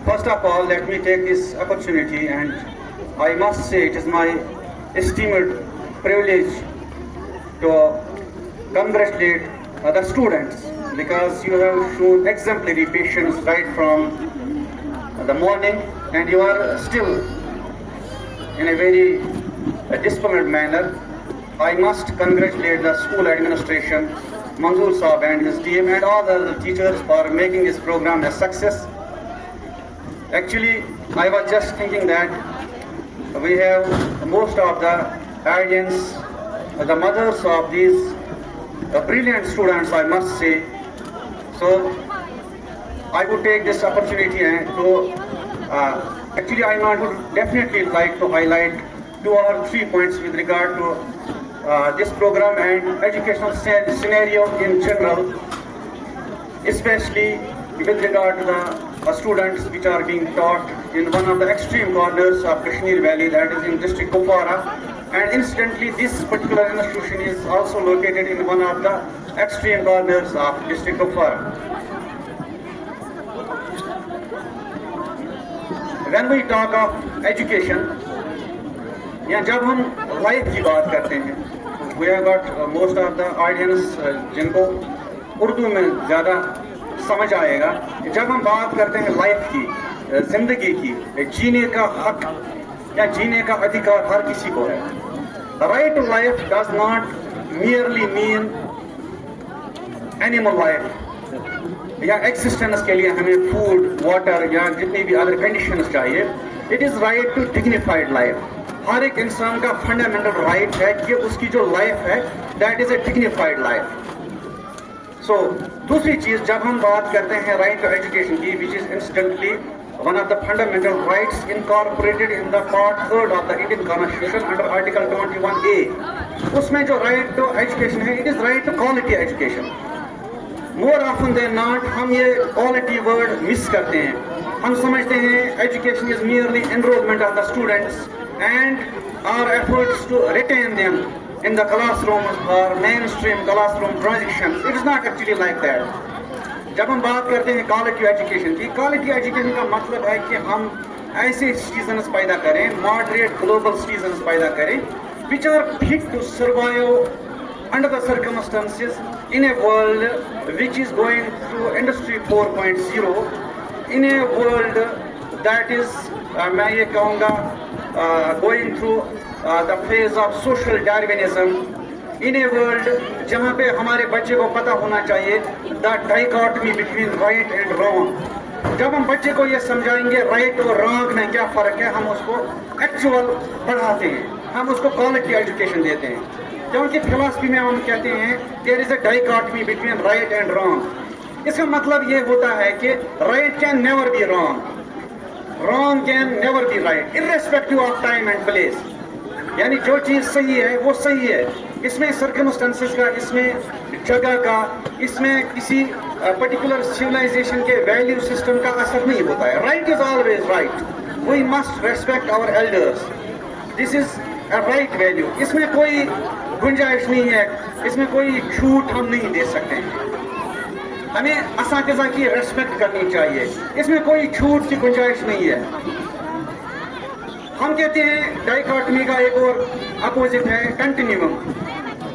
First of all, let me take this opportunity, and I must say it is my esteemed privilege to congratulate the students, because you have shown exemplary patience right from the morning, and you are still in a very disciplined manner. I must congratulate the school administration, Manzoor Saab and his team, and all the teachers for making this program a success. Actually, I was just thinking that we have most of the guardians, the mothers of these brilliant students, I must say. So I would take this opportunity to actually I would definitely like to highlight 2 or 3 points with regard to this program and educational scenario in general, especially with regard to the students which are being taught in one of the extreme corners of Kashmir Valley, that is in district Kupwara. And incidentally, this particular institution is also located in one of the extreme corners of district Kupwara. When we talk of education, या जब हम life की बात करते हैं, we have got most of the audience जिनको उर्दू में ज़्यादा समझ आएगा. जब हम बात करते हैं लाइफ की, जिंदगी की, जीने का हक या जीने का अधिकार हर किसी को है. Right to life does not merely mean animal life या एग्जिस्टेंस के लिए हमें फूड, वाटर या जितनी भी अदर कंडीशंस चाहिए. It is right to dignified life. हर एक इंसान का फंडामेंटल राइट है कि उसकी जो लाइफ है that is a dignified life. So दूसरी चीज, जब हम बात करते हैं राइट टू एजुकेशन की, which is incidentally one of the fundamental rights incorporated in the part 3 of the Indian constitution under article 21A, उसमें जो राइट टू एजुकेशन है, it is right to quality education. More often than not हम ये quality word miss करते हैं. हम समझते हैं education is merely enrolment of the students and our efforts to retain them in the classrooms or mainstream classroom transition. It is not actually like that. जब हम बात करते हैं क्वालिटी एजुकेशन की, क्वालिटी एजुकेशन का मतलब है कि हम ऐसे सिटीजन्स पैदा करें, मॉडरेट ग्लोबल सिटीजन्स पैदा करें, which are fit to survive under the circumstances in a world which is going through industry 4.0, in a world that is मैं ये कहूँगा going through the phase of social Darwinism, in a world जहाँ पे हमारे बच्चे को पता होना चाहिए the dichotomy between right and wrong. जब हम बच्चे को ये समझाएंगे राइट और रॉन्ग में क्या फ़र्क है, हम उसको एक्चुअल पढ़ाते हैं, हम उसको क्वालिटी एजुकेशन देते हैं. क्योंकि फिलॉसफी में हम कहते हैं there is a dichotomy between right and wrong. इसका मतलब ये होता है कि right can never be wrong, wrong can never be right, irrespective of time and place. यानी जो चीज़ सही है वो सही है. इसमें सर्कमस्टेंसेस का, इसमें जगह का, इसमें किसी पर्टिकुलर सिविलाइजेशन के वैल्यू सिस्टम का असर नहीं होता है. Right is always right. We must respect our elders. This is a right value. इसमें कोई गुंजाइश नहीं है, इसमें कोई छूट हम नहीं दे सकते. हमें असातिज़ा की रेस्पेक्ट करनी चाहिए, इसमें कोई छूट की गुंजाइश नहीं है. हम कहते हैं डाइकोटमी का एक और अपोजिट है continuum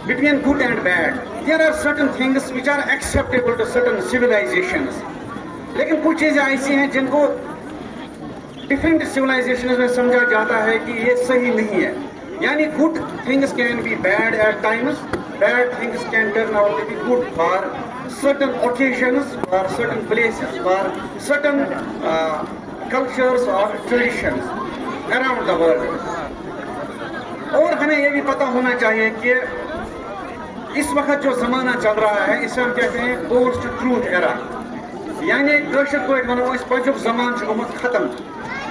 between good and bad. There are certain things which are acceptable to certain civilisations, लेकिन कुछ चीज़ें ऐसी हैं जिनको डिफरेंट सिविलाइजेशंस में समझा जाता है कि ये सही नहीं है. यानी good things can be bad at times, bad things can turn out to be good for certain occasions, for certain places, for certain cultures or traditions around the world. और हमें ये भी पता होना चाहिए कि इस वक्त जो ज़माना चल रहा है इसे हम कहते हैं पोस्ट ट्रूथ एरा. यानी कशर को वनो पजुक ज़मान गुमुत ख़त्म.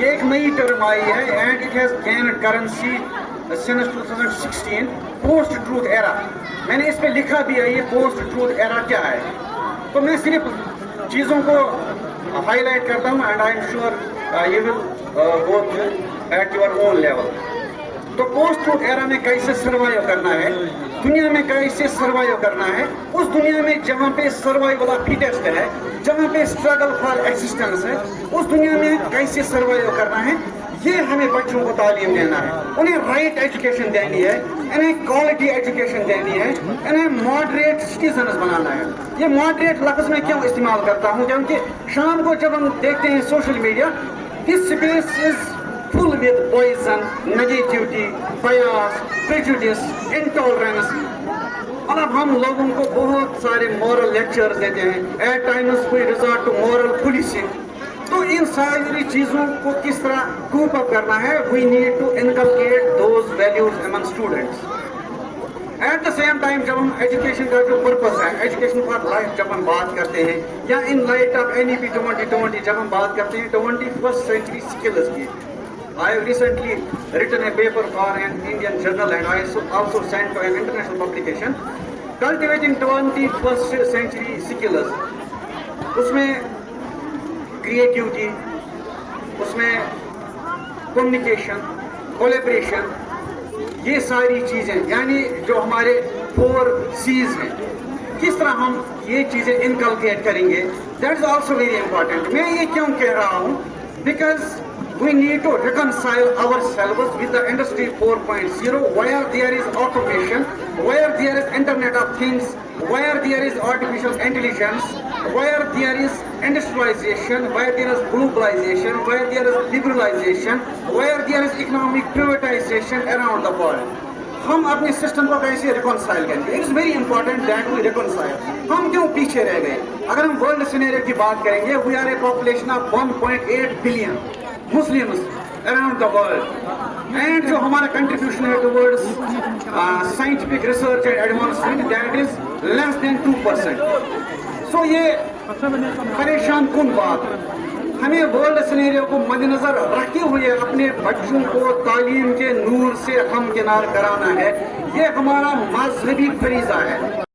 ये एक नई टर्म आई है and it has gained currency since 2016, post truth era. मैंने इस पे लिखा भी है ये पोस्ट ट्रूथ एरा क्या है. तो मैं सिर्फ चीज़ों को हाईलाइट करता हूँ and I am sure you will go at your own level. तो पोस्ट ट्रूथ एरा में कैसे सर्वाइव करना है, दुनिया में कैसे सर्वाइव करना है, उस दुनिया में जहाँ पे सर्वाइवल ऑफ फिटेस्ट है, जहाँ पे स्ट्रगल फॉर एक्सिस्टेंस है, उस दुनिया में कैसे सर्वाइव करना है, ये हमें बच्चों को तालीम देना है। उन्हें राइट एजुकेशन देनी है, इन्हें क्वालिटी एजुकेशन देनी है, इन्हें मॉडरेट सिटीजन्स बनाना है। ये मॉडरेट लफ्ज में क्यों इस्तेमाल करता हूँ, क्योंकि शाम को जब हम देखते हैं social media, this space is full with poison, negativity, bias, prejudice, intolerance. मतलब हम लोगों को बहुत सारे moral lectures देते हैं, at times we resort to moral policing. तो इन सारी चीजों को किस तरह cope up करना है, we need to inculcate those values among students. At the same time जब हम education का जो purpose है, education for life जब हम बात करते हैं, या in light of NEP 2020 जब हम बात करते हैं 21st century skills की, I have recently written a paper for an Indian journal and I also sent to an international publication, Cultivating 21st Century Skills. उसमें creativity, उसमें communication, collaboration, ये सारी चीजें, यानी जो हमारे 4 C's हैं, किस तरह हम ये चीजें inculcate करेंगे, that is also very important. मैं ये क्यों कह रहा हूँ, because we need to reconcile ourselves with the industry 4.0, where there is automation, where there is internet of things, where there is artificial intelligence, where there is industrialization, where there is globalization, where there is liberalization, where there is economic privatization around the world. हम अपने system को कैसे reconcile करेंगे, it's very important that we reconcile. हम क्यों पीछे रह गए? अगर हम वर्ल्ड सिनेरियो की बात करेंगे, we are a population of 1.8 billion Muslims around the world, and जो हमारा contribution है towards scientific research and advancement, that is less than 2%. So ये परेशान कुन बात है. हमें वर्ल्ड सिनेरियो को मद्देनजर रखते हुए अपने बच्चों को तालीम के नूर से हमकिनार कराना है. ये हमारा मजहबी फरीजा है.